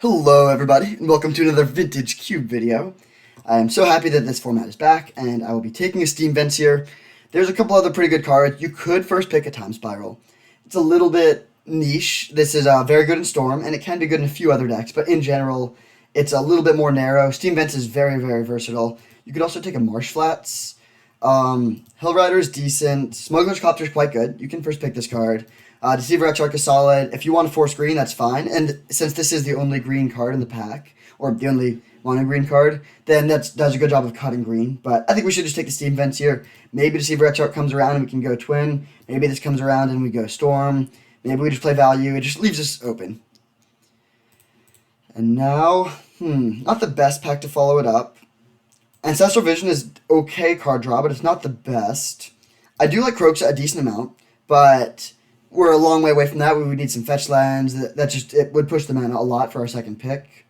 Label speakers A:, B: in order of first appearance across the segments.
A: Hello everybody, and welcome to another Vintage Cube video. I am so happy that this format is back, and I will be taking a Steam Vents here. There's a couple other pretty good cards. You could first pick a Time Spiral. It's a little bit niche. This is very good in Storm, and it can be good in a few other decks, but in general, it's a little bit more narrow. Steam Vents is very, very versatile. You could also take a Marsh Flats. Hill Rider is decent. Smuggler's Copter is quite good. You can first pick this card. Deceiver Exarch is solid. If you want to force green, that's fine. And since this is the only green card in the pack, or the only mono green card, then that does a good job of cutting green. But I think we should just take the Steam Vents here. Maybe Deceiver Exarch comes around and we can go Twin. Maybe this comes around and we go Storm. Maybe we just play Value. It just leaves us open. And now, not the best pack to follow it up. Ancestral Vision is okay card draw, but it's not the best. I do like Kroxa a decent amount, but we're a long way away from that. We would need some fetch lands. It would push the mana a lot for our second pick.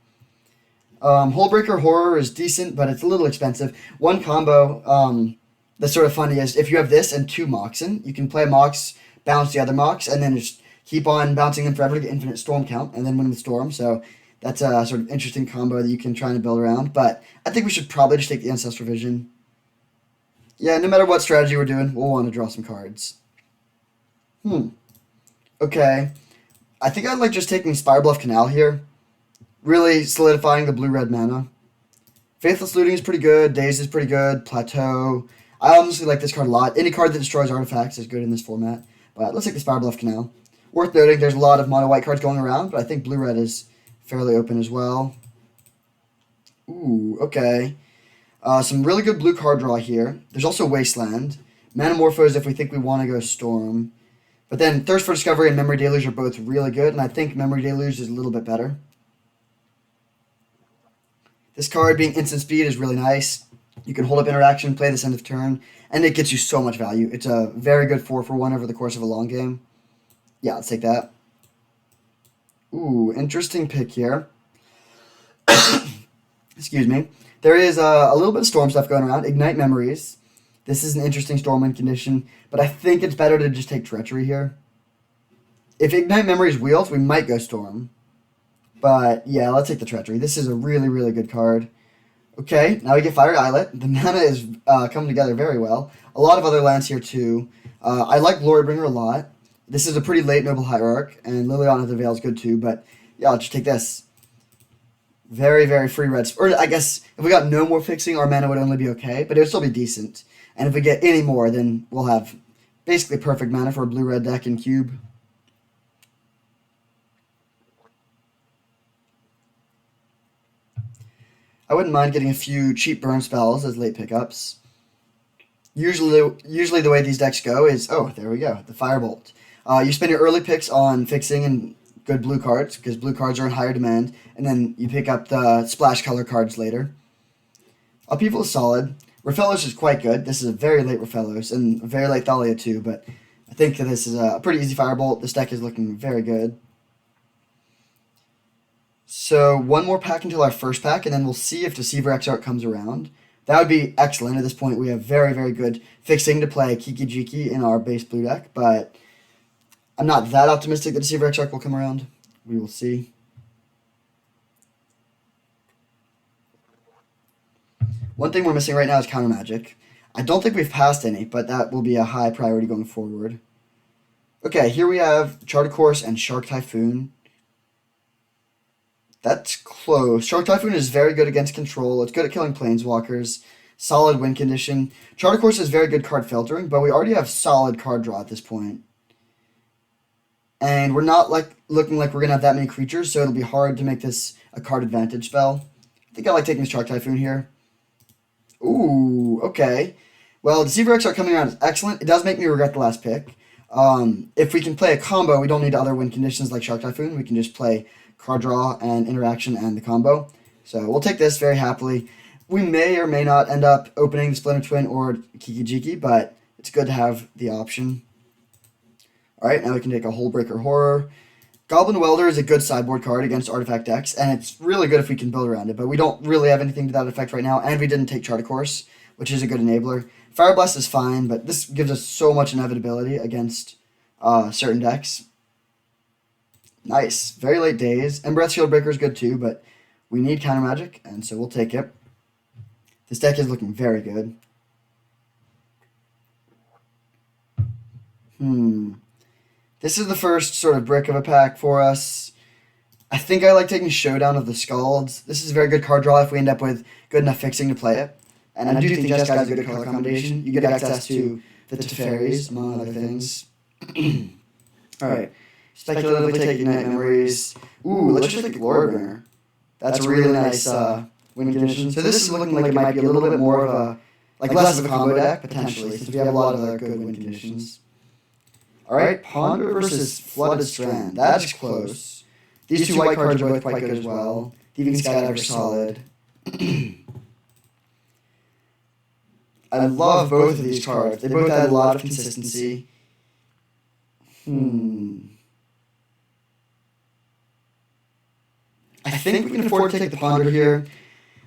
A: Hullbreaker Horror is decent, but it's a little expensive. One combo that's sort of funny is if you have this and two Moxen, you can play Mox, bounce the other Mox, and then just keep on bouncing them forever to get infinite Storm count, and then win with Storm. So that's a sort of interesting combo that you can try and build around. But I think we should probably just take the Ancestral Vision. Yeah, no matter what strategy we're doing, we'll want to draw some cards. Okay. I think I'd like just taking Spirebluff Canal here. Really solidifying the blue-red mana. Faithless Looting is pretty good. Daze is pretty good. Plateau. I honestly like this card a lot. Any card that destroys artifacts is good in this format. But let's take the Spirebluff Canal. Worth noting, there's a lot of mono-white cards going around, but I think blue-red is fairly open as well. Ooh, okay. Some really good blue card draw here. There's also Wasteland. Manamorphose if we think we want to go Storm. But then Thirst for Discovery and Memory Deluge are both really good, and I think Memory Deluge is a little bit better. This card being instant speed is really nice. You can hold up interaction, play this end of turn, and it gets you so much value. It's a very good 4-for-1 over the course of a long game. Yeah, let's take that. Ooh, interesting pick here. Excuse me. There is a little bit of Storm stuff going around. Ignite Memories. This is an interesting Stormwind condition, but I think it's better to just take Treachery here. If Ignite Memories wheels, we might go Storm. But yeah, let's take the Treachery. This is a really, really good card. Okay, now we get Fiery Islet. The mana is coming together very well. A lot of other lands here too. I like Glorybringer a lot. This is a pretty late Noble Hierarch, and Liliana the Veil is good too, but yeah, let's just take this. Very, very free red. Or I guess if we got no more fixing, our mana would only be okay, but it would still be decent. And if we get any more, then we'll have basically perfect mana for a blue-red deck in Cube. I wouldn't mind getting a few cheap burn spells as late pickups. Usually the way these decks go is, oh, there we go, the Firebolt. You spend your early picks on fixing and good blue cards, because blue cards are in higher demand, and then you pick up the splash color cards later. Upheaval is solid. Raphellos is quite good. This is a very late Raphellos, and a very late Thalia too, but I think this is a pretty easy Firebolt. This deck is looking very good. So one more pack until our first pack, and then we'll see if Deceiver Exarch comes around. That would be excellent. At this point, we have very, very good fixing to play Kiki Jiki in our base blue deck, but I'm not that optimistic that Deceiver Exarch will come around. We will see. One thing we're missing right now is Counter Magic. I don't think we've passed any, but that will be a high priority going forward. Okay, here we have Charter Course and Shark Typhoon. That's close. Shark Typhoon is very good against control. It's good at killing planeswalkers. Solid win condition. Charter Course is very good card filtering, but we already have solid card draw at this point. And we're not looking like we're going to have that many creatures, so it'll be hard to make this a card advantage spell. I think I like taking the Shark Typhoon here. Ooh, okay. Well, Deceiver Exarch coming around is excellent. It does make me regret the last pick. If we can play a combo, we don't need other win conditions like Shark Typhoon. We can just play card draw and interaction and the combo. So we'll take this very happily. We may or may not end up opening the Splinter Twin or Kiki Jiki, but it's good to have the option. Alright, now we can take a Hullbreaker Horror. Goblin Welder is a good sideboard card against artifact decks, and it's really good if we can build around it, but we don't really have anything to that effect right now, and we didn't take Charter Course, which is a good enabler. Fire Blast is fine, but this gives us so much inevitability against certain decks. Nice. Very late days. And Breath Shield Breaker is good too, but we need counter magic, and so we'll take it. This deck is looking very good. This is the first sort of brick of a pack for us. I think I like taking Showdown of the Scalds. This is a very good card draw if we end up with good enough fixing to play it. And I do think Jeskai is a good color combination. You get access to the Teferis, among other things. Alright. Speculatively take Ignite Memories. Ooh, let's just take Lordbringer. That's a really nice win condition. So this is looking like it might be a little bit more of a, like less of a combo deck, potentially, since we have a lot of other good win conditions. Alright, Ponder versus Flooded Strand. That's close. These two white cards are both quite good as well. Thieving Skydiver solid. I love both of these cards. They both add a lot of consistency. I think we can afford to take the Ponder here.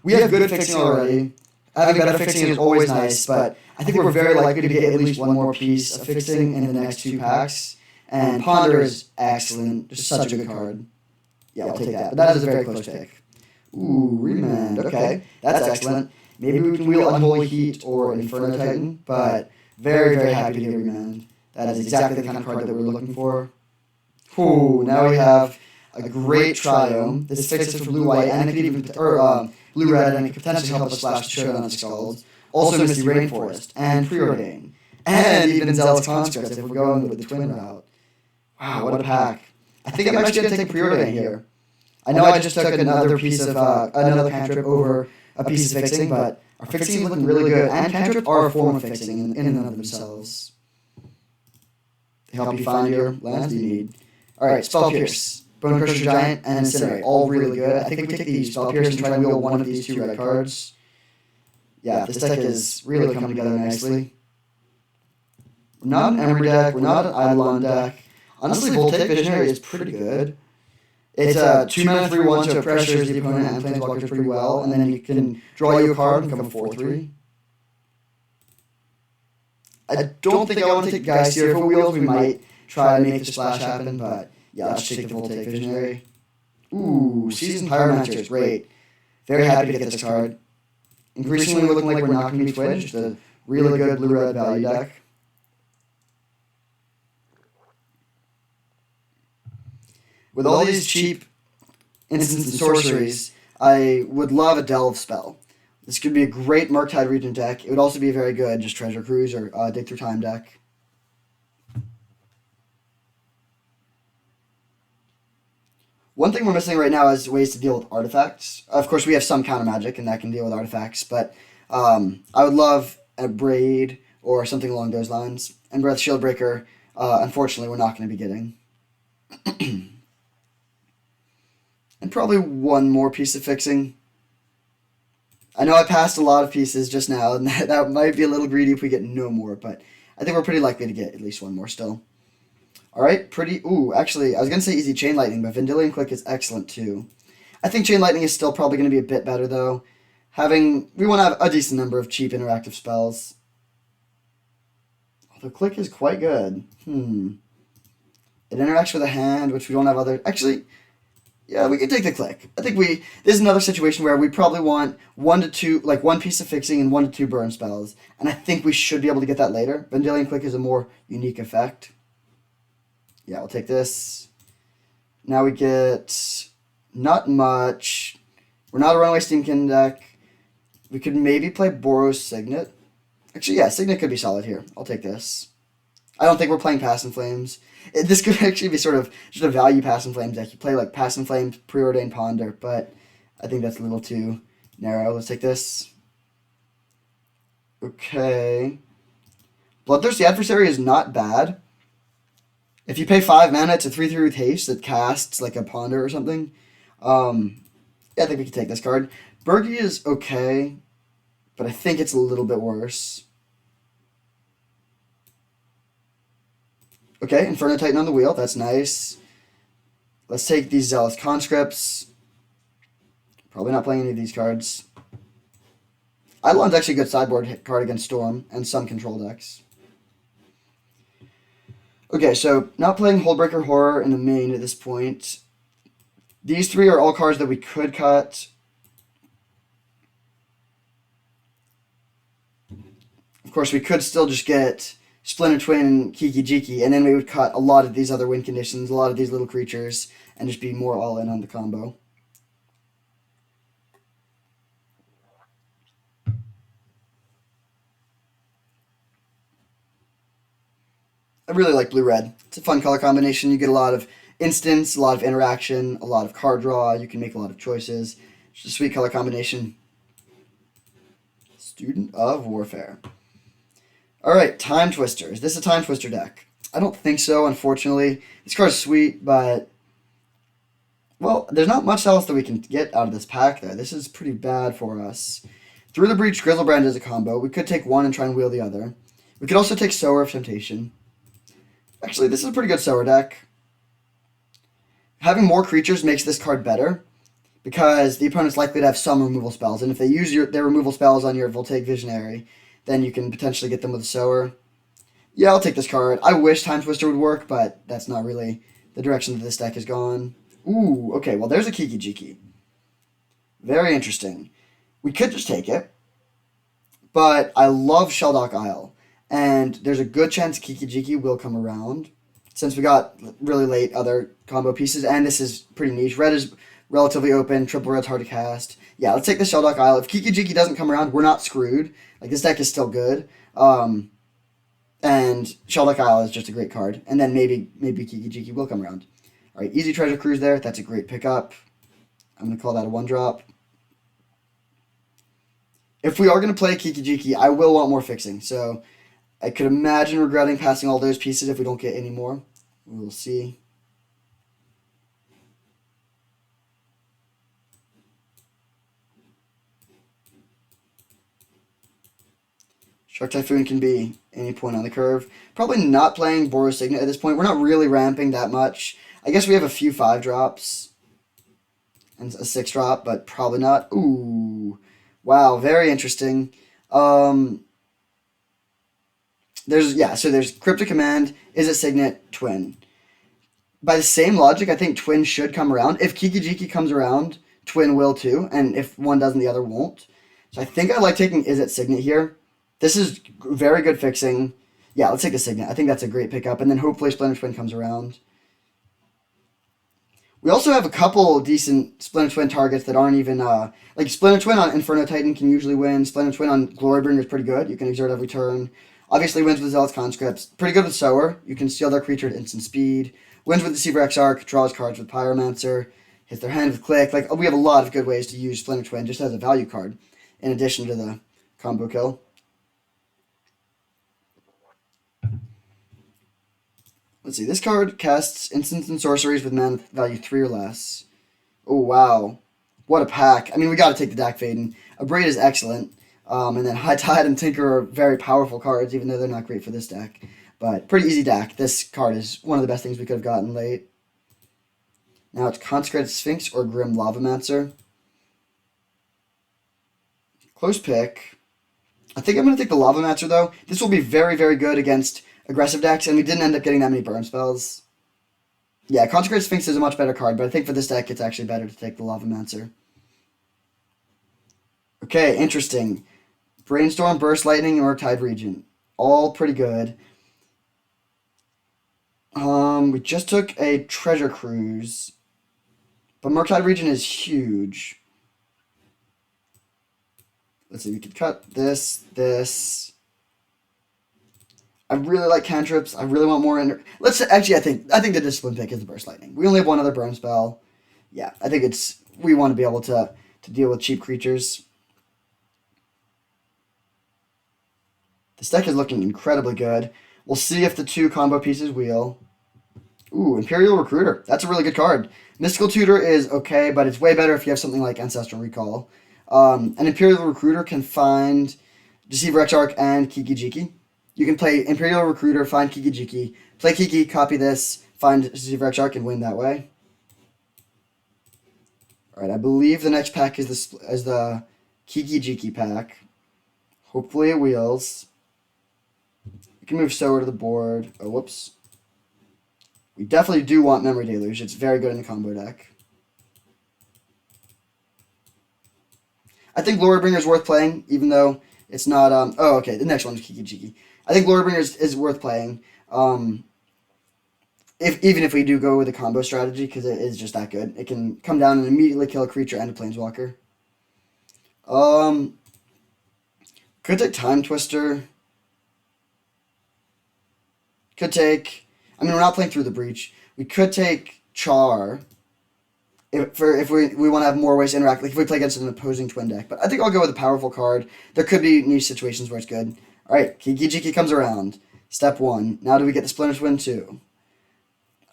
A: We have good fixing already. Having better fixing is always nice, but I think we're very likely to get at least one more piece of fixing in the next two packs. And Ponder is excellent. Just such a good card. Yeah, I'll take that. But that is a very close pick. Ooh, Remand. Okay, that's excellent. Maybe we can wheel Unholy Heat or Inferno Titan, but very, very happy to get Remand. That is exactly the kind of card that we're looking for. Ooh, now we have a great Triome. This fixes for blue-white, and it could even, blue-red, and it could potentially help us slash Showdown of the Skulls. Also Misty Rainforest, and Preordain, and even Zealous Conscript if we're going with the twin route. Wow, what a pack. I think I'm actually going to take Preordain here. I know I just took another piece of, another cantrip over a piece of fixing, but our fixing is looking really good, and cantrip are a form of fixing in and of themselves. They help you find your lands you need. Alright, Spell Pierce. Bone Crusher Giant, and Incinerate, all really good. I think we take the Spell Pierce and try to wheel one of these two red cards. Yeah, this deck is really coming together nicely. We're not an Emery deck, we're not an Eidolon deck. Honestly, Voltaic Visionary is pretty good. It's a 2-mana 3/1, so it pressures the opponent and Planeswalkers pretty well, and then you can draw you a card and become a 4/3. I don't think I want to take Geist here. If it wheels, we might try to make the splash happen, but yeah, let's take the Voltaic Visionary. Ooh, Seasoned Pyromancer is great. Very happy to get this card. Increasingly looking like we're not going to be Twitch, just a really good blue-red value deck. With all these cheap instants and sorceries, I would love a Delve spell. This could be a great Murktide Regent deck. It would also be a very good just Treasure Cruise or Dig Through Time deck. One thing we're missing right now is ways to deal with artifacts. Of course, we have some counter magic, and that can deal with artifacts, but I would love a Braid or something along those lines. And Breath Shield Breaker, unfortunately, we're not going to be getting. And probably one more piece of fixing. I know I passed a lot of pieces just now, and that might be a little greedy if we get no more, but I think we're pretty likely to get at least one more still. Alright, actually, I was going to say easy Chain Lightning, but Vendilion Click is excellent too. I think Chain Lightning is still probably going to be a bit better though. We want to have a decent number of cheap interactive spells. Although Click is quite good. It interacts with a hand, which we don't have other... Actually... Yeah, we can take the Click. I think this is another situation where we probably want 1 to 2, like 1 piece of fixing and 1 to 2 burn spells. And I think we should be able to get that later. Vendilion Click is a more unique effect. Yeah, we'll take this. Now we get not much. We're not a Runaway Steamkin deck. We could maybe play Boros Signet. Actually, yeah, Signet could be solid here. I'll take this. I don't think we're playing Pass and Flames. This could actually be sort of just a value Pass and Flames deck. You play like Pass and Flames, Preordained Ponder, but I think that's a little too narrow. Let's take this. Okay. Bloodthirsty Adversary is not bad. If you pay 5 mana, it's a 3/3 with haste that casts like a Ponder or something. Yeah, I think we can take this card. Bergie is okay, but I think it's a little bit worse. Okay, Inferno Titan on the wheel. That's nice. Let's take these Zealous Conscripts. Probably not playing any of these cards. Eidolon's actually a good sideboard hit card against Storm and some control decks. Okay, so not playing Hullbreaker Horror in the main at this point. These three are all cards that we could cut. Of course, we could still just get Splinter Twin and Kiki Jiki, and then we would cut a lot of these other win conditions, a lot of these little creatures, and just be more all in on the combo. I really like blue-red. It's a fun color combination. You get a lot of instants, a lot of interaction, a lot of card draw. You can make a lot of choices. It's a sweet color combination. Student of Warfare. All right, Time Twister. Is this a Time Twister deck? I don't think so, unfortunately. This card's sweet, but... well, there's not much else that we can get out of this pack, though. This is pretty bad for us. Through the Breach, Grizzlebrand is a combo. We could take one and try and wheel the other. We could also take Sower of Temptation. Actually, this is a pretty good Sower deck. Having more creatures makes this card better, because the opponent's likely to have some removal spells, and if they use their removal spells on your Voltaic Visionary, then you can potentially get them with a Sower. Yeah, I'll take this card. I wish Time Twister would work, but that's not really the direction that this deck has gone. Ooh, okay, well there's a Kiki Jiki. Very interesting. We could just take it, but I love Sheldock Isle, and there's a good chance Kiki Jiki will come around, since we got really late other combo pieces, and this is pretty niche. Red is relatively open, triple red's hard to cast. Yeah, let's take the Sheldock Isle. If Kiki Jiki doesn't come around, we're not screwed. Like, this deck is still good. And Sheldock Isle is just a great card. And then maybe Kiki Jiki will come around. All right, Easy Treasure Cruise there. That's a great pickup. I'm going to call that a 1-drop. If we are going to play Kiki Jiki, I will want more fixing. So I could imagine regretting passing all those pieces if we don't get any more. We'll see. Shark Typhoon can be any point on the curve. Probably not playing Boros Signet at this point. We're not really ramping that much. I guess we have a few 5-drops and a 6-drop, but probably not. Ooh. Wow, very interesting. There's Cryptic Command, is it Signet, Twin. By the same logic, I think Twin should come around. If Kiki Jiki comes around, Twin will too, and if one doesn't, the other won't. So I think I like taking Is It Signet here. This is very good fixing. Yeah, let's take the Signet. I think that's a great pickup, and then hopefully Splinter Twin comes around. We also have a couple decent Splinter Twin targets that aren't even... like, Splinter Twin on Inferno Titan can usually win. Splinter Twin on Glorybringer is pretty good. You can exert every turn. Obviously wins with Zealot's Conscripts. Pretty good with Sower. You can steal their creature at instant speed. Wins with Deceiver Exarch. Draws cards with Pyromancer. Hits their hand with Click. Like, we have a lot of good ways to use Splinter Twin just as a value card, in addition to the combo kill. Let's see. This card casts instants and sorceries with mana value 3 or less. Oh, wow. What a pack. I mean, we got to take the Dak Faden. Abrade is excellent. And then High Tide and Tinker are very powerful cards, even though they're not great for this deck. But pretty easy deck. This card is one of the best things we could have gotten late. Now it's Consecrated Sphinx or Grim Lavamancer. Close pick. I think I'm going to take the Lavamancer, though. This will be very, very good against aggressive decks, and we didn't end up getting that many burn spells. Yeah, Consecrated Sphinx is a much better card, but I think for this deck, it's actually better to take the Lavamancer. Okay, interesting. Brainstorm, Burst Lightning, and Murktide Regent. All pretty good. We just took a Treasure Cruise, but Murktide Regent is huge. Let's see, we could cut this. I really like cantrips. I really want more. Actually, I think the discipline pick is the Burst Lightning. We only have one other burn spell. Yeah, I think we want to be able to deal with cheap creatures. This deck is looking incredibly good. We'll see if the 2 combo pieces wheel. Ooh, Imperial Recruiter. That's a really good card. Mystical Tutor is okay, but it's way better if you have something like Ancestral Recall. An Imperial Recruiter can find Deceiver Exarch and Kiki Jiki. You can play Imperial Recruiter, find Kiki Jiki, play Kiki, copy this, find Deceiver Exarch, and win that way. Alright, I believe the next pack is the Kiki Jiki pack. Hopefully it wheels. We can move Sower to the board. Oh, whoops. We definitely do want Memory Deluge. It's very good in the combo deck. I think Glorybringer is worth playing, even though it's not... oh, okay, the next one is Kiki Jiki. I think Glorybringer is worth playing, even if we do go with a combo strategy, because it is just that good. It can come down and immediately kill a creature and a Planeswalker. Could take Time Twister. Could take... I mean, we're not playing Through the Breach. We could take Char if we want to have more ways to interact, like if we play against an opposing twin deck. But I think I'll go with a powerful card. There could be niche situations where it's good. All right, Kiki Jiki comes around. Step 1. Now do we get the Splinter Twin 2?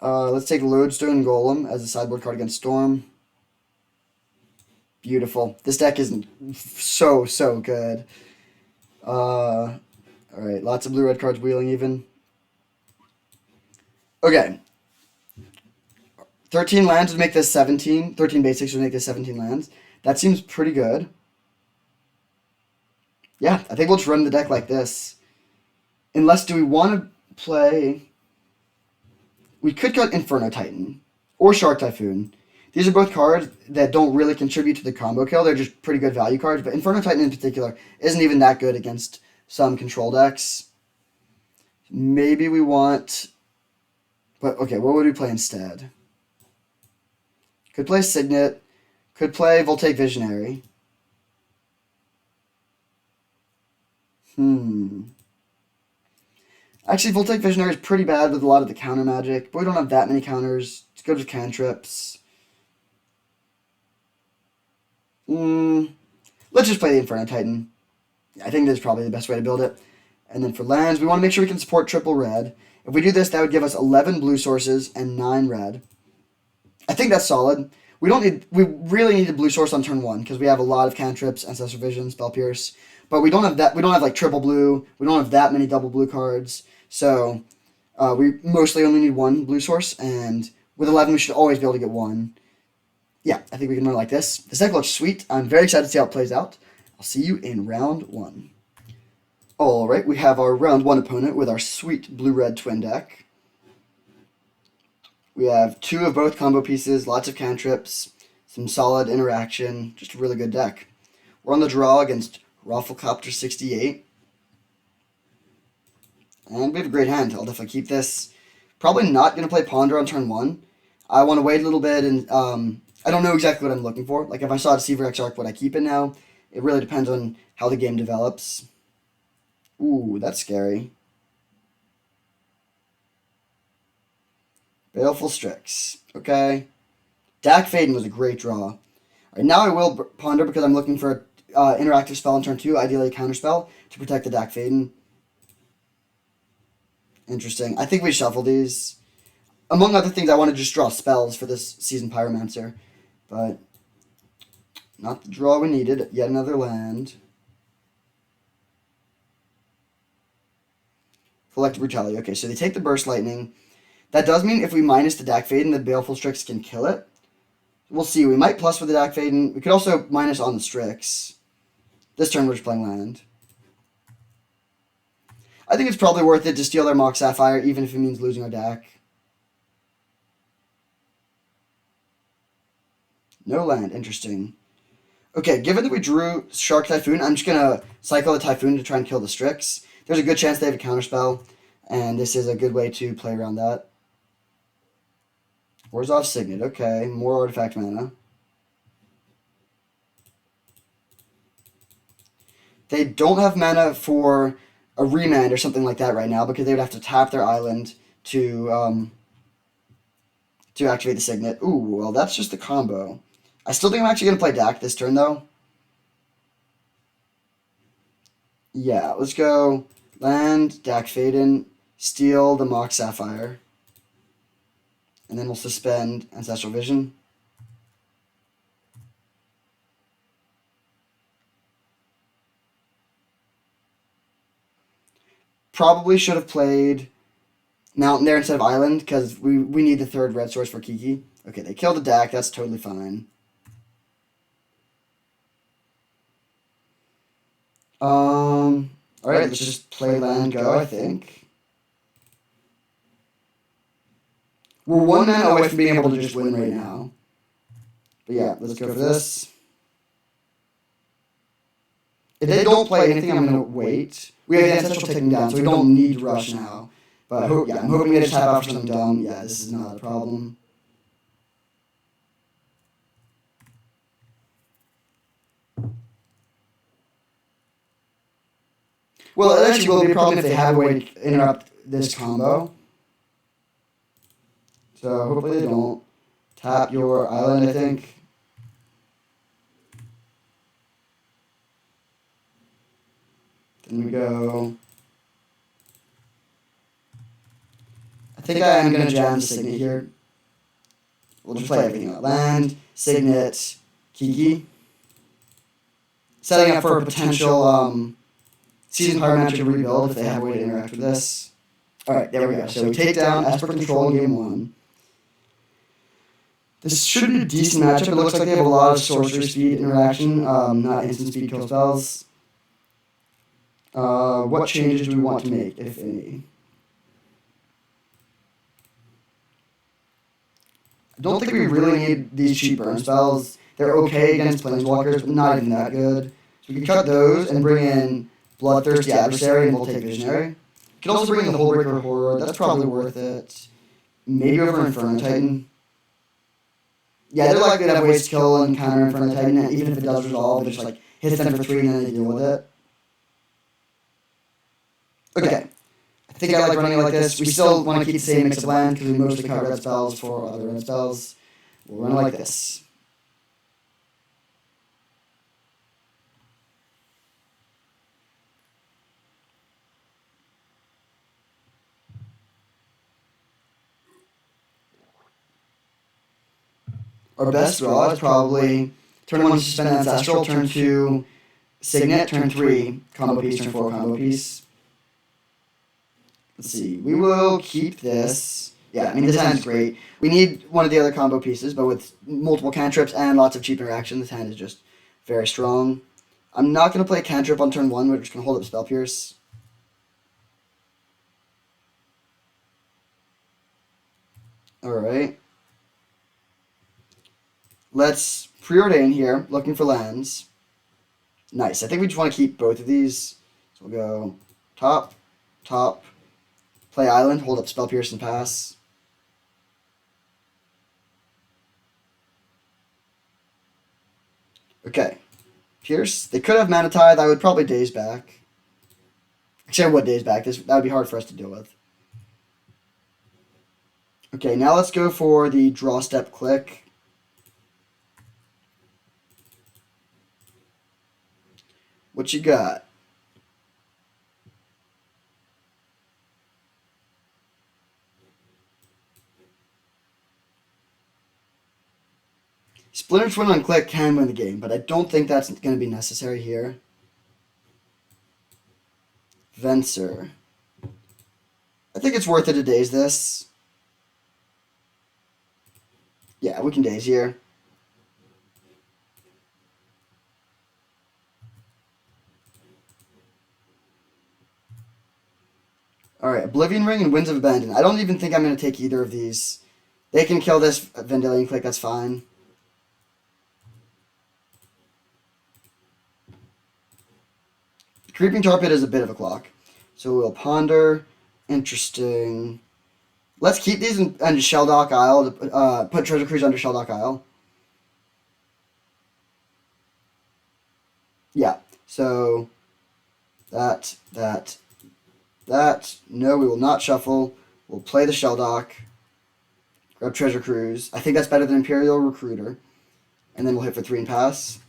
A: Let's take Lodestone Golem as a sideboard card against Storm. Beautiful. This deck is so good. All right, lots of blue-red cards wheeling even. Okay. 13 lands would make this 17. 13 basics would make this 17 lands. That seems pretty good. Yeah, I think we'll just run the deck like this. Unless, do we want to play... We could cut Inferno Titan or Shark Typhoon. These are both cards that don't really contribute to the combo kill. They're just pretty good value cards. But Inferno Titan in particular isn't even that good against some control decks. Maybe we want... But, okay, what would we play instead? Could play Signet. Could play Voltaic Visionary. Actually, Voltaic Visionary is pretty bad with a lot of the counter magic, but we don't have that many counters. It's good with cantrips. Let's just play the Inferno Titan. I think that's probably the best way to build it. And then for lands, we want to make sure we can support triple red. If we do this, that would give us 11 blue sources and 9 red. I think that's solid. We really need a blue source on turn 1 because we have a lot of cantrips, Ancestral Vision, Spell Pierce. But we don't have that. We don't have like triple blue. We don't have that many double blue cards. So we mostly only need 1 blue source, and with 11 we should always be able to get 1. Yeah, I think we can run like this. This deck looks sweet. I'm very excited to see how it plays out. I'll see you in round 1. Alright, we have our round 1 opponent with our sweet blue-red twin deck. We have 2 of both combo pieces, lots of cantrips, some solid interaction, just a really good deck. We're on the draw against Rafflecopter 68. And we have a great hand. I'll definitely keep this. Probably not going to play Ponder on turn 1. I want to wait a little bit, and I don't know exactly what I'm looking for. Like, if I saw Deceiver Exarch, would I keep it now? It really depends on how the game develops. Ooh, that's scary. Baleful Strix. Okay. Dak Faden was a great draw. All right, now I will Ponder because I'm looking for an interactive spell on turn 2, ideally a counterspell, to protect the Dak Faden. Interesting. I think we shuffle these. Among other things, I want to just draw spells for this Seasoned Pyromancer. But not the draw we needed. Yet another land. Collective Brutality. Okay, so they take the Burst Lightning. That does mean if we minus the Dak Faden, the Baleful Strix can kill it. We'll see. We might plus with the Dak Faden. We could also minus on the Strix. This turn we're just playing land. I think it's probably worth it to steal their Mox Sapphire, even if it means losing our Dak. No land. Interesting. Okay, given that we drew Shark Typhoon, I'm just going to cycle the Typhoon to try and kill the Strix. There's a good chance they have a counterspell, and this is a good way to play around that. Orzhov Signet. Okay, more artifact mana. They don't have mana for a remand or something like that right now because they would have to tap their island to activate the Signet. Ooh, well, that's just the combo. I still think I'm actually going to play Dak this turn, though. Yeah, let's go land, Dak Faden, steal the Mox Sapphire. And then we'll suspend Ancestral Vision. Probably should have played Mountain there instead of Island, because we need the 3rd red source for Kiki. Okay, they killed the Dak. That's totally fine. Alright, let's just play land go, I think. We're one mana away from being able to just win right now. But yeah, let's go for this. If they don't play anything, I'm going to wait. We have the Ancestral taking down, so we don't need to rush now. But yeah, I'm hoping they just tap out for something dumb. Yeah, this is not a problem. Well, it actually will be a problem if they have a way to interrupt this combo. So hopefully they don't. Tap your island, I think. Then we go. I think I am going to jam the Signet here. We'll just play everything out. Land, Signet, Kiki. Setting up for a potential Season Pyromancer to rebuild if they have a way to interact with this. Alright, there we go. So we take down Esper Control in game 1. This should be a decent matchup. It looks like they have a lot of sorcery speed interaction, not instant speed kill spells. What changes do we want to make, if any? I don't think we really need these cheap burn spells. They're okay against Planeswalkers, but not even that good. So we can cut those and bring in Bloodthirsty Adversary, and we'll take Visionary. We can also bring in the Hullbreaker Horror. That's probably worth it. Maybe over Inferno Titan. Yeah, they're likely to have ways to kill and counter Inferno Titan, and even if it does resolve, it just like hits them for 3 and then they deal with it. Okay. I think I like running it like this. We still want to keep the same mix of land because we mostly cut red spells for other red spells. We'll run it like this. Our best draw is probably turn 1 Suspend Ancestral, turn 2 Signet, turn 3 Combo Piece, turn 4 Combo Piece. Let's see. We will keep this. Yeah, I mean, this hand is great. We need one of the other combo pieces, but with multiple cantrips and lots of cheap interaction, this hand is just very strong. I'm not going to play cantrip on turn 1. We're just going to hold up Spell Pierce. Alright. Let's preordain here, looking for lands. Nice. I think we just want to keep both of these. So we'll go top, top, play island, hold up Spell Pierce and pass. Okay. Pierce. They could have Mana Tithe. I would probably Daze back. Actually, I would Daze back. That would be hard for us to deal with. Okay, now let's go for the draw step click. What you got? Splinter Twin on click can win the game, but I don't think that's going to be necessary here. Venser. I think it's worth it to Daze this. Yeah, we can Daze here. Alright, Oblivion Ring and Winds of Abandon. I don't even think I'm going to take either of these. They can kill this Vendilion Click, that's fine. Creeping Tar Pit is a bit of a clock. So we'll Ponder. Interesting. Let's keep these and Shelldock Isle. Put Treasure Cruise under Shelldock Isle. Yeah, so that. No, we will not shuffle. We'll play the Shelldock. Grab Treasure Cruise. I think that's better than Imperial Recruiter. And then we'll hit for 3 and pass.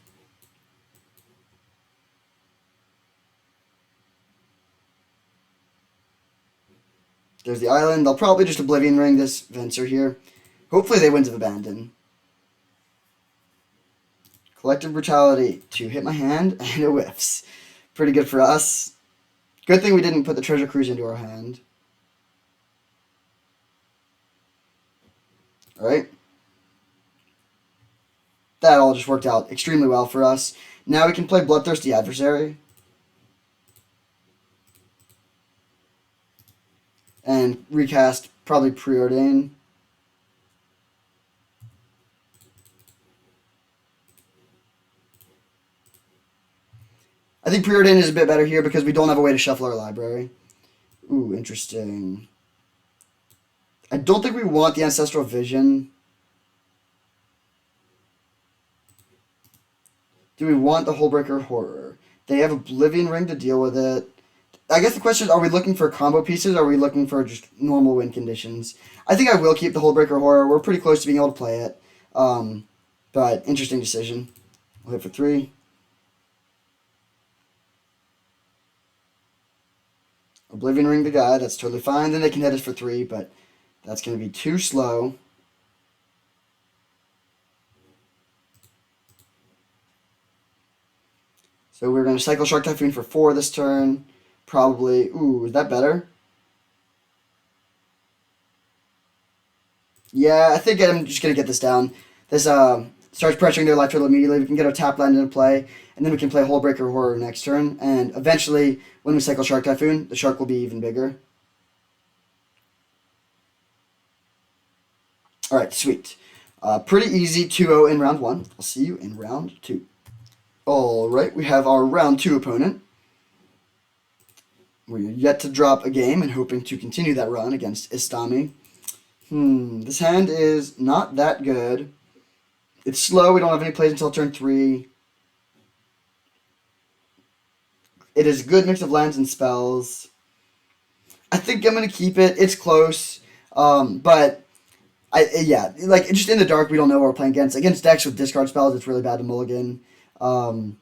A: There's the island. They'll probably just Oblivion Ring this Venser here. Hopefully they Winds of Abandon. Collective Brutality to hit my hand, and it whiffs. Pretty good for us. Good thing we didn't put the Treasure Cruise into our hand. Alright. That all just worked out extremely well for us. Now we can play Bloodthirsty Adversary. And recast probably Preordain. I think Preordain is a bit better here because we don't have a way to shuffle our library. Ooh, interesting. I don't think we want the Ancestral Vision. Do we want the Hullbreaker Horror? They have Oblivion Ring to deal with it. I guess the question is, are we looking for combo pieces or are we looking for just normal win conditions? I think I will keep the Hullbreaker Horror. We're pretty close to being able to play it. But interesting decision. We'll hit for 3. Oblivion Ring the guy. That's totally fine. Then they can hit us for 3, but that's going to be too slow. So we're going to cycle Shark Typhoon for 4 this turn. Probably. Ooh, is that better? Yeah, I think I'm just going to get this down. This starts pressuring their life total immediately. We can get our tap land into play, and then we can play Hullbreaker Horror next turn. And eventually, when we cycle Shark Typhoon, the shark will be even bigger. All right, sweet. Pretty easy 2-0 in round 1. I'll see you in round 2. All right, we have our round 2 opponent. We're yet to drop a game and hoping to continue that run against Istami. This hand is not that good. It's slow. We don't have any plays until turn 3. It is a good mix of lands and spells. I think I'm going to keep it. It's close. But, like, just in the dark, we don't know what we're playing against. Against decks with discard spells, it's really bad to mulligan. And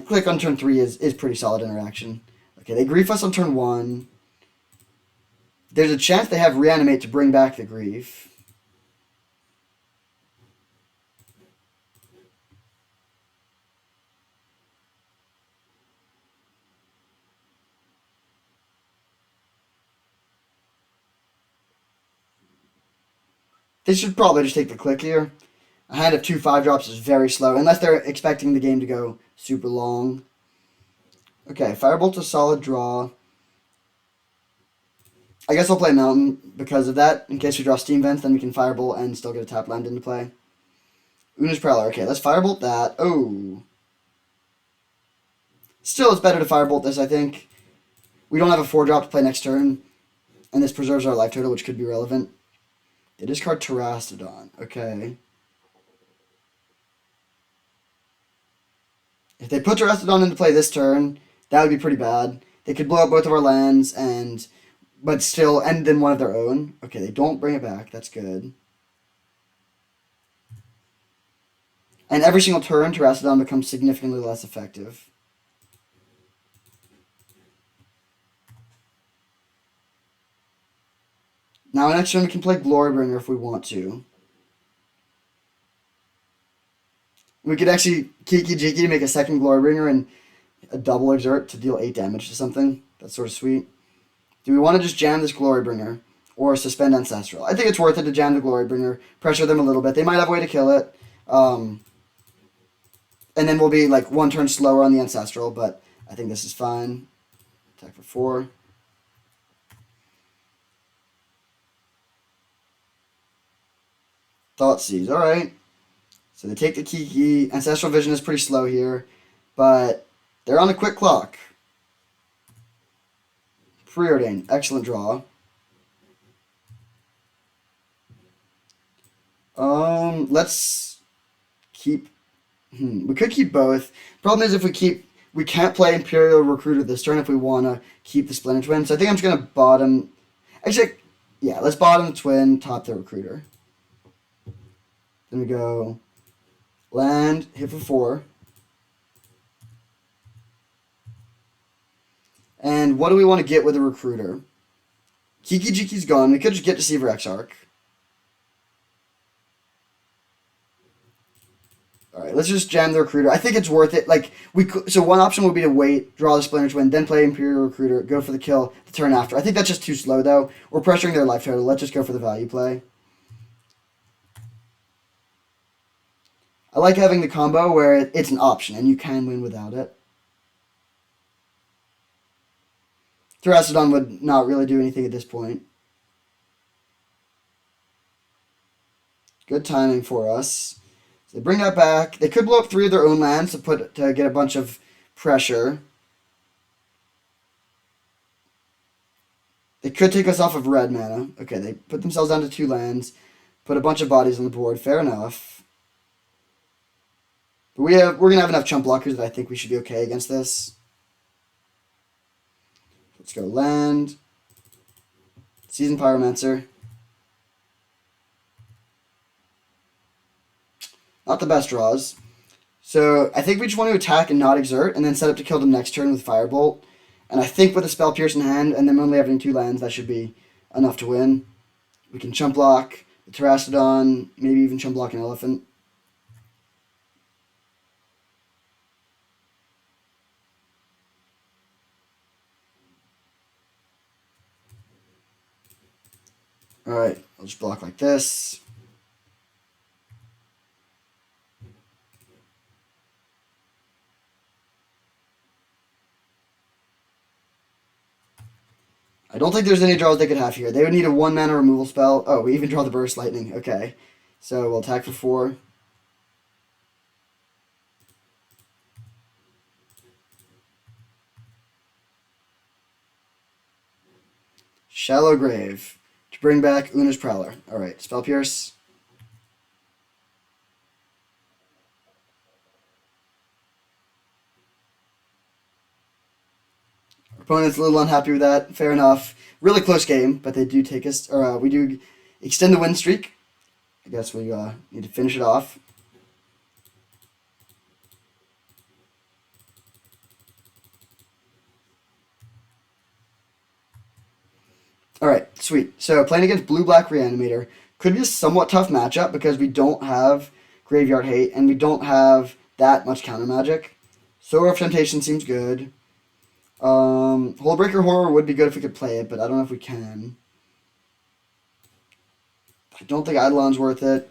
A: click on turn 3 is pretty solid interaction. Okay, they grief us on turn 1. There's a chance they have Reanimate to bring back the grief. They should probably just take the click here. A hand of 2 5-drops is very slow, unless they're expecting the game to go super long. Okay, Firebolt's a solid draw. I guess I'll play Mountain because of that. In case we draw Steam Vents, then we can Firebolt and still get a tap land into play. Una's Prowler. Okay, let's Firebolt that. Oh. Still, it's better to Firebolt this, I think. We don't have a 4-drop to play next turn, and this preserves our life total, which could be relevant. They discard Terastodon. Okay. If they put Terastodon into play this turn, that would be pretty bad. They could blow up both of our lands but still end in one of their own. Okay, they don't bring it back. That's good. And every single turn, Terastodon becomes significantly less effective. Now, next turn, we can play Glorybringer if we want to. We could actually Kiki Jiki to make a second Glorybringer and a double Exert to deal 8 damage to something. That's sort of sweet. Do we want to just jam this Glorybringer or suspend Ancestral? I think it's worth it to jam the Glorybringer, pressure them a little bit. They might have a way to kill it. And then we'll be like 1 turn slower on the Ancestral, but I think this is fine. Attack for 4. Thoughtseize. Alright. So they take the Kiki. Ancestral Vision is pretty slow here, but they're on a quick clock. Preordain. Excellent draw. Let's keep... We could keep both. Problem is if we can't play Imperial Recruiter this turn if we want to keep the Splinter Twin. So I think I'm just going to bottom... Actually, yeah, let's bottom the Twin, top the Recruiter. Then we go land, hit for 4. And what do we want to get with a Recruiter? Kiki Jiki's gone. We could just get Deceiver Exarch. Alright, let's just jam the Recruiter. I think it's worth it. Like so one option would be to wait, draw the Splinter Twin, then play Imperial Recruiter, go for the kill the turn after. I think that's just too slow, though. We're pressuring their life total. Let's just go for the value play. I like having the combo where it's an option, and you can win without it. Terastodon would not really do anything at this point. Good timing for us. So they bring that back. They could blow up 3 of their own lands to get a bunch of pressure. They could take us off of red mana. Okay, they put themselves down to 2 lands, put a bunch of bodies on the board. Fair enough. But we're gonna have enough chump blockers that I think we should be okay against this. Let's go land. Seasoned Pyromancer. Not the best draws. So I think we just want to attack and not exert, and then set up to kill them next turn with Firebolt. And I think with a Spell Pierce in hand, and them only having 2 lands, that should be enough to win. We can chump block the Terrastodon, maybe even chump block an Elephant. Alright, I'll just block like this. I don't think there's any draws they could have here. They would need a 1-mana removal spell. Oh, we even draw the Burst Lightning. Okay. So we'll attack for 4. Shallow Grave to bring back Una's Prowler. Alright, Spell Pierce. Opponent's a little unhappy with that. Fair enough. Really close game, but they do take us, or we do extend the win streak. I guess we need to finish it off. Alright, sweet. So playing against Blue-Black Reanimator could be a somewhat tough matchup because we don't have Graveyard Hate and we don't have that much counter magic. Sower of Temptation seems good. Hullbreaker Horror would be good if we could play it, but I don't know if we can. I don't think Eidolon's worth it.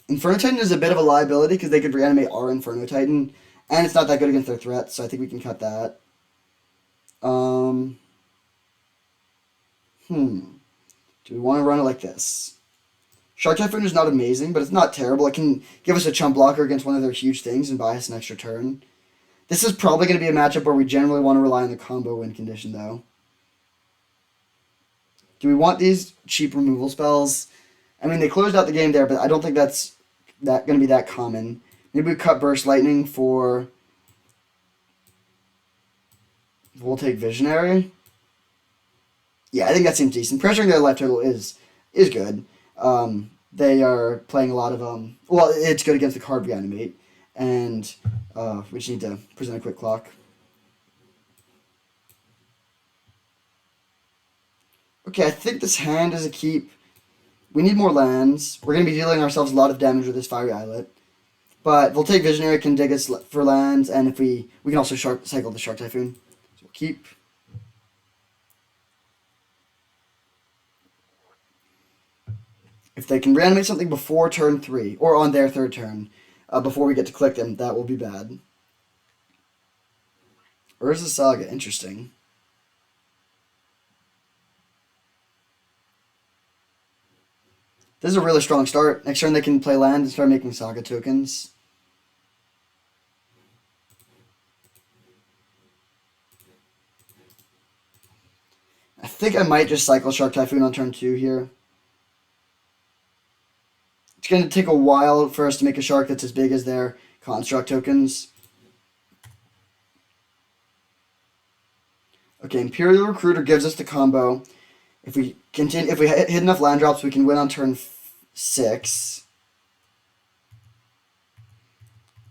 A: Inferno Titan is a bit of a liability because they could reanimate our Inferno Titan, and it's not that good against their threats, so I think we can cut that. Do we want to run it like this? Shark Typhoon is not amazing, but it's not terrible. It can give us a chump blocker against one of their huge things and buy us an extra turn. This is probably going to be a matchup where we generally want to rely on the combo win condition, though. Do we want these cheap removal spells? I mean, they closed out the game there, but I don't think that's going to be that common. Maybe we cut Burst Lightning for... We'll take Visionary. Yeah, I think that seems decent. Pressuring their life total is good. They are playing a lot of... well, it's good against the card Reanimate. And we just need to present a quick clock. Okay, I think this hand is a keep. We need more lands. We're going to be dealing ourselves a lot of damage with this Fiery Islet. But Voltaic Visionary can dig us for lands, and if we can also cycle the Shark Typhoon. So we'll keep. If they can reanimate something before turn 3, or on their third turn, before we get to click them, that will be bad. Urza Saga, interesting. This is a really strong start. Next turn they can play land and start making Saga tokens. I think I might just cycle Shark Typhoon on turn 2 here. It's going to take a while for us to make a shark that's as big as their construct tokens. Okay, Imperial Recruiter gives us the combo. If we hit enough land drops, we can win on turn 6.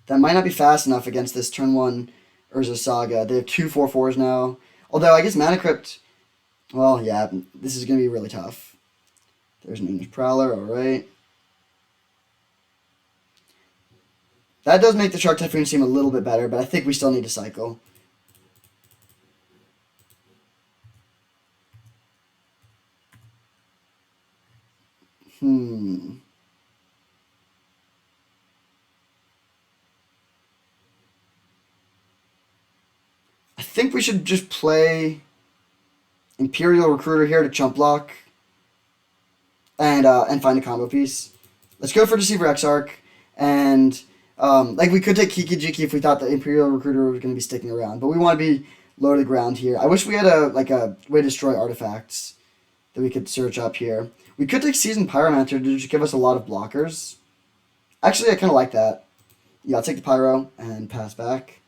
A: That might not be fast enough against this turn 1 Urza Saga. They have 2 4/4s now. Although I guess Mana Crypt, well, yeah, this is going to be really tough. There's an Una's Prowler, alright. That does make the Shark Typhoon seem a little bit better, but I think we still need to cycle. I think we should just play Imperial Recruiter here to chump block and find a combo piece. Let's go for Deceiver Exarch and Like we could take Kiki Jiki if we thought the Imperial Recruiter was going to be sticking around, but we want to be low to the ground here. I wish we had a way to destroy artifacts that we could search up here. We could take Seasoned Pyromancer to just give us a lot of blockers. Actually, I kind of like that. Yeah, I'll take the Pyro and pass back.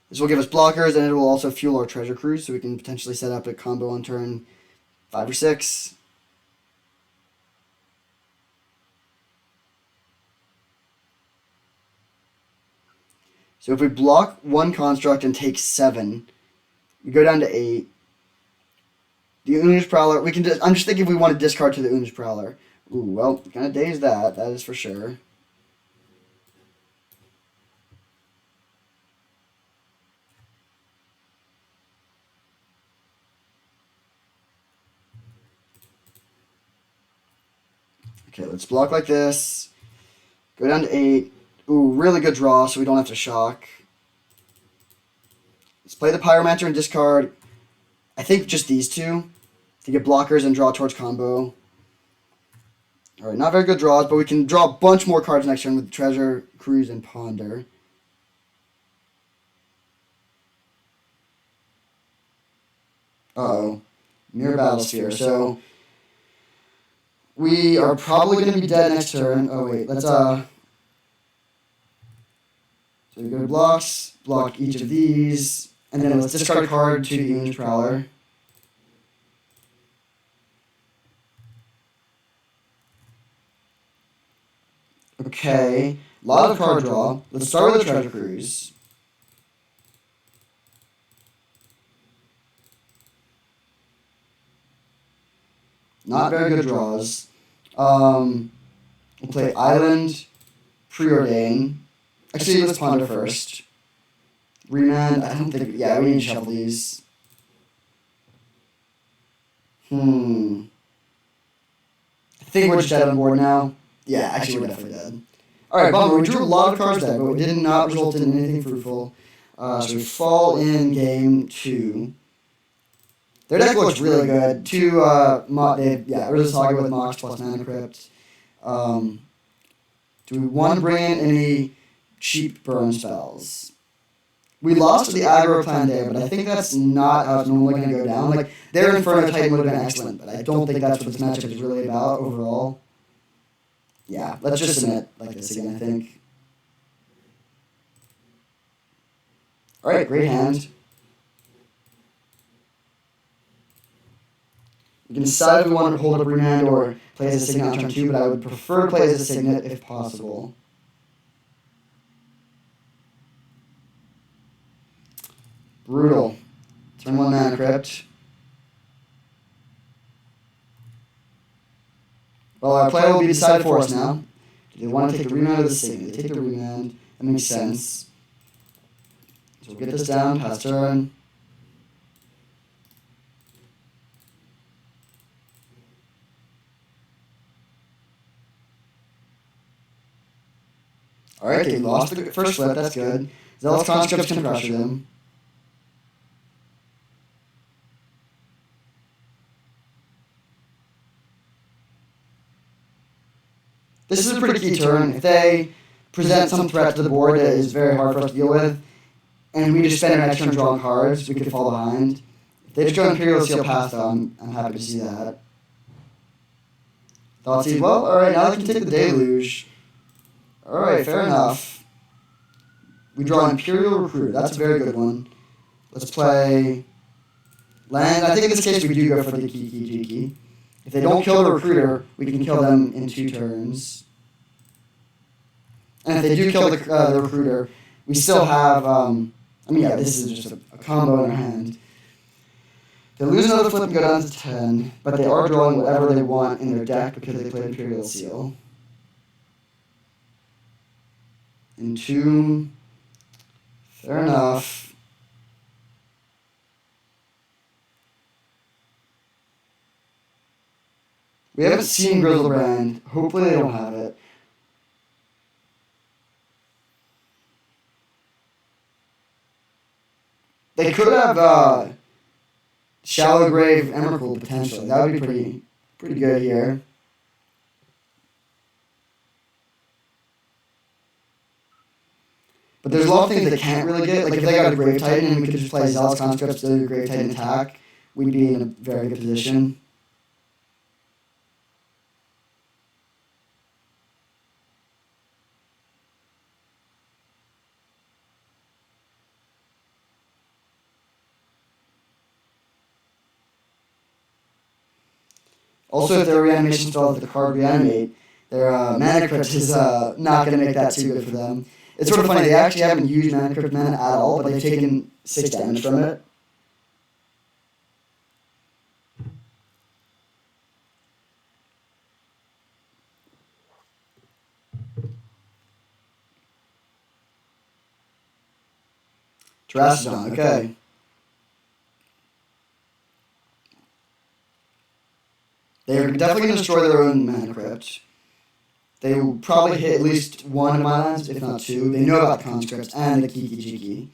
A: This will give us blockers, and it will also fuel our treasure cruise, so we can potentially set up a combo on turn 5 or 6. So if we block one construct and take 7, we go down to 8. The Unish Prowler, we can. I'm just thinking if we want to discard to the Unish Prowler. Ooh, well, kind of dazed that. That is for sure. Okay, let's block like this. Go down to 8. Ooh, really good draw, so we don't have to shock. Let's play the Pyromancer and discard, I think, just these two to get blockers and draw towards combo. Alright, not very good draws, but we can draw a bunch more cards next turn with Treasure, Cruise, and Ponder. Uh-oh. Mirror Battlesphere. So we are probably going to be dead next turn. Oh, wait. Let's, So we go to blocks, block each of these, and then let's discard a card to the Unish Prowler. Okay. A lot of card draw. Let's start with the Treasure Cruise. Not very good draws. We'll play Island, Preordain. Actually, let's Ponder first. Remand, I don't think... Yeah, we need to shuffle these. I think we're just dead on board now. Yeah, actually, we're definitely dead. Alright, bummer. We drew a lot of cards there, but it did not result in anything fruitful. So we fall in game 2. Their deck looks really good. Urzasaga with Mox plus Mana Crypt. Do we want to bring in any cheap burn spells? We lost to the aggro plan there, but I think that's not how it's normally going to go down. Like, their Inferno Titan would have been excellent, but I don't think that's what this matchup is really about overall. Yeah, let's just submit like this again, I think. Alright, great hand. We can decide if we want to hold up Remand or play as a Signet on turn 2, but I would prefer to play as a Signet if possible. Brutal. Turn 1 Mana Crypt. Well, our play will be decided for us now. Do they want to take the Remand or the Signet? They take the Remand. That makes sense. So we'll get this down, pass turn. Alright, they lost the first flip, that's good. Zealous Conscripts can pressure them. This is a pretty key turn. If they present some threat to the board that is very hard for us to deal with, and we just spend our next turn drawing cards, we could fall behind. If they just go Imperial Seal past them, I'm happy to see that. Thoughtseize, well, alright, now they can take the Deluge. Alright, fair enough. We draw Imperial Recruiter. That's a very good one. Let's play land. I think in this case we do go for the Kiki Jiki. If they don't kill the Recruiter, we can kill them in 2 turns. And if they do kill the Recruiter, we still have... this is just a combo in our hand. They lose another flip and go down to 10, but they are drawing whatever they want in their deck because they played Imperial Seal. Entomb. Fair enough. We haven't seen Grizzlebrand. Hopefully they don't have it. They could have Shallow Grave Emrakul potentially. That would be Pretty good here. But there's a lot of things they can't really get. Like if they got a Grave Titan and we could just play Zealous Conscripts to do Grave Titan attack, we'd be in a very good position. Also, if their reanimation spell, if the card reanimate, their mana crypt is not going to make that too good for them. It's sort of funny, they actually haven't used mana crypt mana at all, but they've taken 6 damage from it. Terrastodon, okay. They're definitely going to destroy their own mana crypt. They will probably hit at least one of my lands, if not 2. They know about the conscripts and the Kiki Jiki.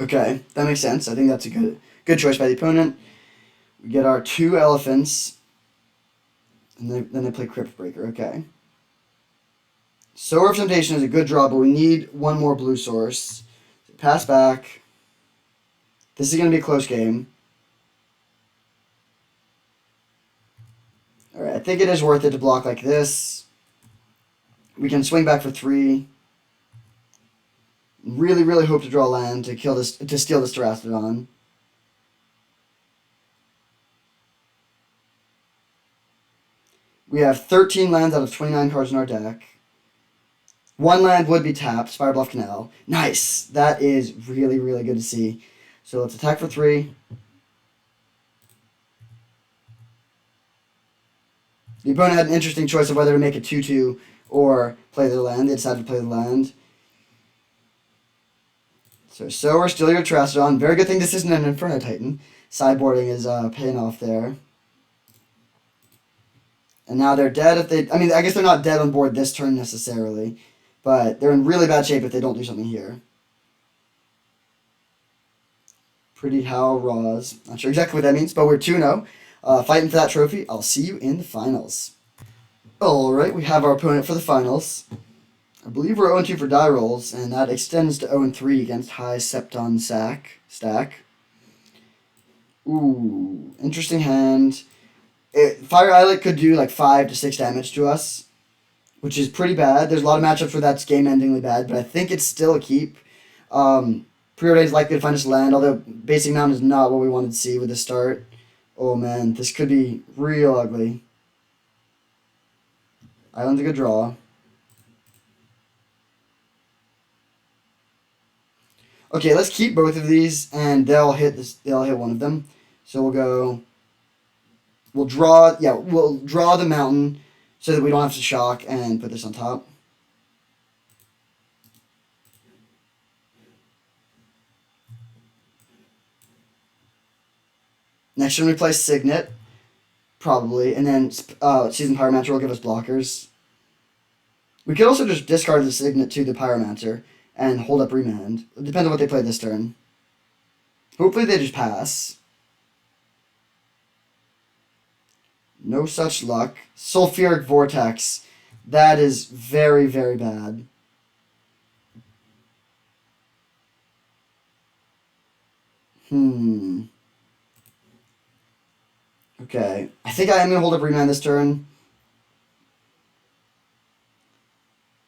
A: Okay, that makes sense. I think that's a good choice by the opponent. We get our 2 elephants, and then they play Crypt Breaker. Okay. Sower of Temptation is a good draw, but we need one more blue source. Pass back. This is going to be a close game. Alright, I think it is worth it to block like this. We can swing back for 3. Really, really hope to draw land to steal this Terrastodon. We have 13 lands out of 29 cards in our deck. 1 land would be tapped, Spirebluff Canal. Nice! That is really, really good to see. So let's attack for 3. The opponent had an interesting choice of whether to make a 2-2 or play the land. They decided to play the land. So Sower, steal your Terrastodon. Very good thing this isn't an Inferno Titan. Sideboarding is paying off there. And now they're dead if they... I mean, I guess they're not dead on board this turn necessarily. But they're in really bad shape if they don't do something here. Pretty Howl Raws. Not sure exactly what that means, but we're 2-0. Fighting for that trophy. I'll see you in the finals. Alright, we have our opponent for the finals. I believe we're 0-2 for die rolls, and that extends to 0-3 against High Septon Stack. Ooh, interesting hand. Fire Islet could do like 5 to 6 damage to us, which is pretty bad. There's a lot of matchups where that's game-endingly bad, but I think it's still a keep. Preordain is likely to find us land, although Basic Mountain is not what we wanted to see with the start. Oh man, this could be real ugly. Island's a good draw. Okay, let's keep both of these, and they'll hit one of them. So we'll draw the mountain so that we don't have to shock and put this on top. Next turn we play Signet, probably, and then Seasoned Pyromancer will give us blockers. We could also just discard the Signet to the Pyromancer and hold up Remand. It depends on what they play this turn. Hopefully they just pass. No such luck. Sulfuric Vortex. That is very, very bad. Okay. I think I am going to hold up Remand this turn.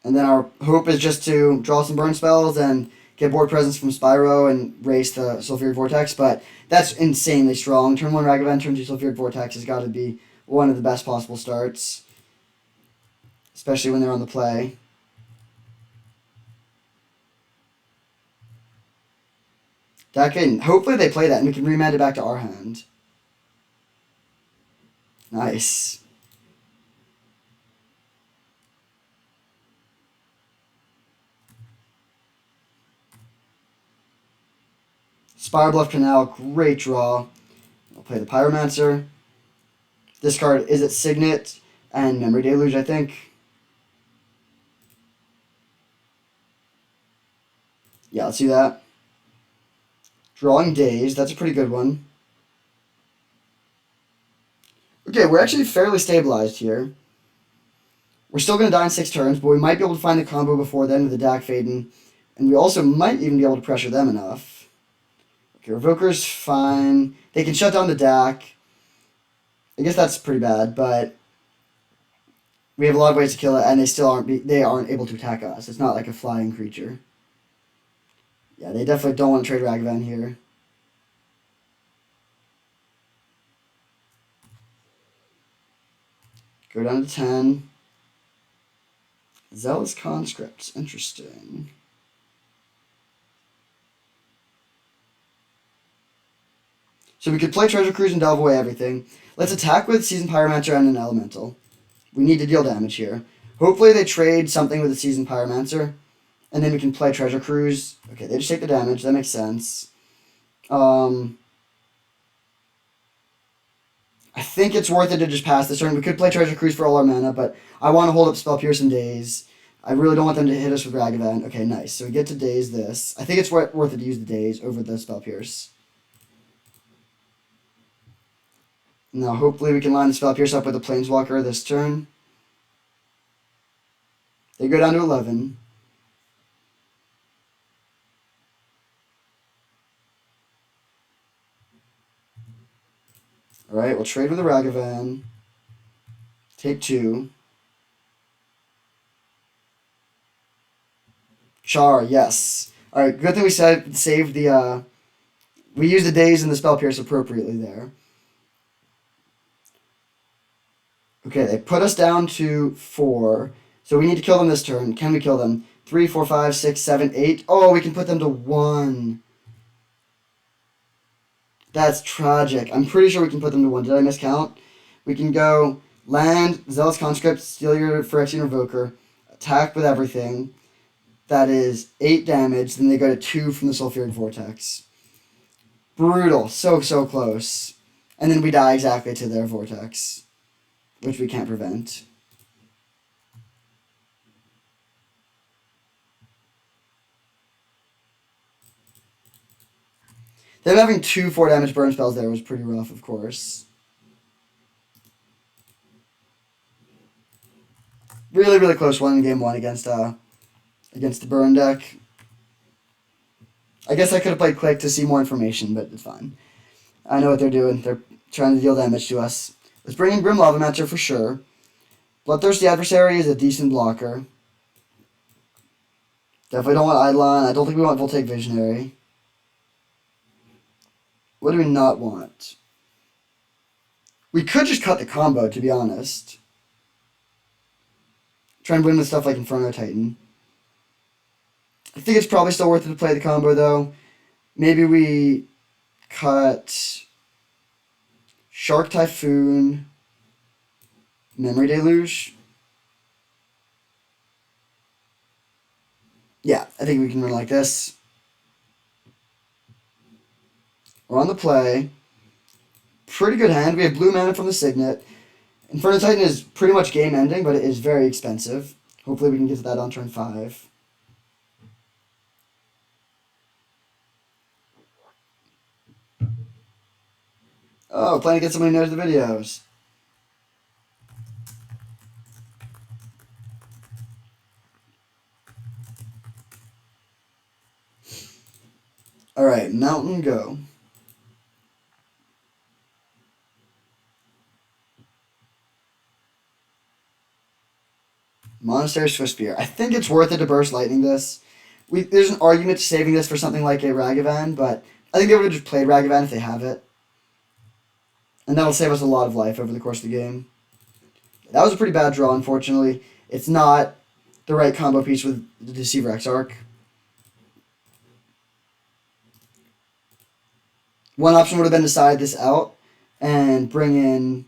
A: And then our hope is just to draw some burn spells and get board presence from Spyro and race the Sulfuric Vortex, but that's insanely strong. Turn 1 Ragavan, turn 2 Sulfuric Vortex has got to be one of the best possible starts, especially when they're on the play. Hopefully they play that and we can remand it back to our hand. Nice. Spirebluff Canal, great draw. I'll play the Pyromancer. This card is at Signet and Memory Deluge, I think. Yeah, let's see that. Drawing Days. That's a pretty good one. Okay, we're actually fairly stabilized here. We're still going to die in 6 turns, but we might be able to find the combo before then with the Dak Faden. And we also might even be able to pressure them enough. Okay, Revoker's fine. They can shut down the Dak. I guess that's pretty bad, but we have a lot of ways to kill it, and they aren't able to attack us. It's not like a flying creature. Yeah, they definitely don't want to trade Ragavan here. Go down to 10. Zealous Conscripts. Interesting. So we could play Treasure Cruise and delve away everything. Let's attack with Seasoned Pyromancer and an Elemental. We need to deal damage here. Hopefully they trade something with the Seasoned Pyromancer, and then we can play Treasure Cruise. Okay, they just take the damage. That makes sense. I think it's worth it to just pass this turn. We could play Treasure Cruise for all our mana, but I want to hold up Spell Pierce and Daze. I really don't want them to hit us with Ragavan. Okay, nice. So we get to Daze this. I think it's worth it to use the Daze over the Spell Pierce. Now, hopefully we can line the Spell Pierce up with a Planeswalker this turn. They go down to 11. Alright, we'll trade with the Ragavan. Take 2. Char, yes. Alright, good thing we saved the... we used the Daze and the Spell Pierce appropriately there. Okay, they put us down to 4. So we need to kill them this turn. Can we kill them? 3, 4, 5, 6, 7, 8. Oh, we can put them to 1. That's tragic. I'm pretty sure we can put them to 1. Did I miscount? We can go land, Zealous Conscript, steal your Phyrexian Revoker, attack with everything. That is 8 damage. Then they go to 2 from the Sulfuric Vortex. Brutal. So close. And then we die exactly to their Vortex, which we can't prevent. Them having 2 4-damage burn spells there was pretty rough, of course. Really close one in game 1 against the burn deck. I guess I could have played quick to see more information, but it's fine. I know what they're doing. They're trying to deal damage to us. Let's bring in Grim Lavamancer for sure. Bloodthirsty Adversary is a decent blocker. Definitely don't want Eidolon. I don't think we want Voltaic Visionary. What do we not want? We could just cut the combo, to be honest. Try and win with stuff like Inferno Titan. I think it's probably still worth it to play the combo, though. Maybe we cut Shark Typhoon, Memory Deluge. Yeah, I think we can run like this. We're on the play. Pretty good hand. We have blue mana from the Signet. Inferno Titan is pretty much game ending, but it is very expensive. Hopefully we can get to that on turn 5. Oh, planning to get somebody who knows the videos. Alright, Mountain go. Monastery Swiftspear. I think it's worth it to Burst Lightning this. There's an argument to saving this for something like a Ragavan, but I think they would have just played Ragavan if they have it. And that'll save us a lot of life over the course of the game. That was a pretty bad draw, unfortunately. It's not the right combo piece with the Deceiver Exarch. One option would have been to side this out and bring in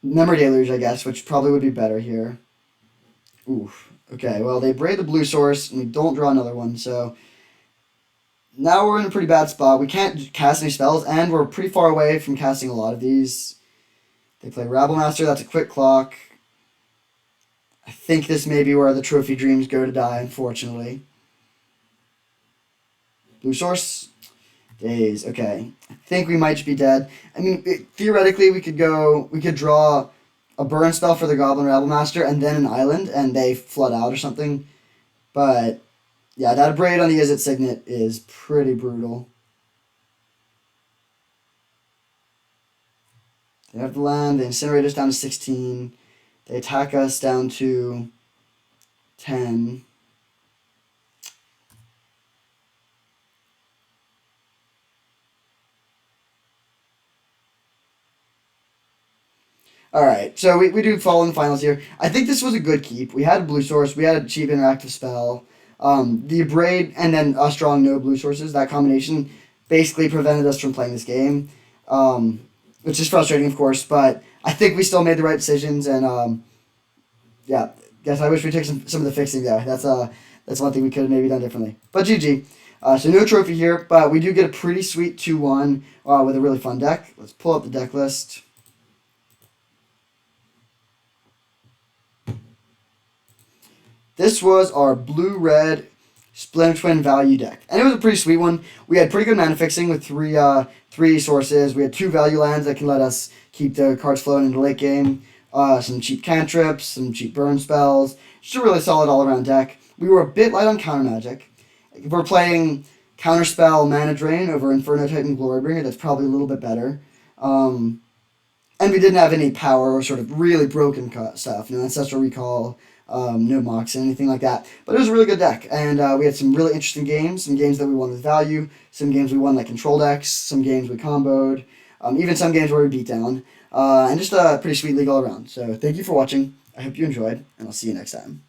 A: Memory Deluge, I guess, which probably would be better here. Oof. Okay, well, they braid the blue source, and we don't draw another one, so now we're in a pretty bad spot. We can't cast any spells, and we're pretty far away from casting a lot of these. They play Rabblemaster. That's a quick clock. I think this may be where the Trophy Dreams go to die, unfortunately. Blue source. Days. Okay. I think we might just be dead. I mean, theoretically, we could draw a burn spell for the Goblin Rabble Master and then an island, and they flood out or something. But, yeah, that Abrade on the Izzet Signet is pretty brutal. They have the land. They incinerate us down to 16. They attack us down to 10. All right, so we do fall in the finals here. I think this was a good keep. We had a blue source. We had a cheap interactive spell. The Abrade and then us drawing no blue sources, that combination basically prevented us from playing this game, which is frustrating, of course, but I think we still made the right decisions, and yeah, guess I wish we took some of the fixing there. That's one thing we could have maybe done differently. But GG. So no trophy here, but we do get a pretty sweet 2-1 with a really fun deck. Let's pull up the deck list. This was our blue-red Splinter Twin value deck, and it was a pretty sweet one. We had pretty good mana fixing with three sources. We had 2 value lands that can let us keep the cards flowing in the late game. Some cheap cantrips, some cheap burn spells. Just a really solid all-around deck. We were a bit light on counter magic. If we're playing Counterspell Mana Drain over Inferno Titan Glorybringer, that's probably a little bit better. And we didn't have any power or sort of really broken stuff. No Ancestral Recall, no Mox, anything like that. But it was a really good deck, and we had some really interesting games. Some games that we won with value, some games we won like control decks, some games we comboed, even some games where we beat down. And just a pretty sweet league all around. So thank you for watching. I hope you enjoyed, and I'll see you next time.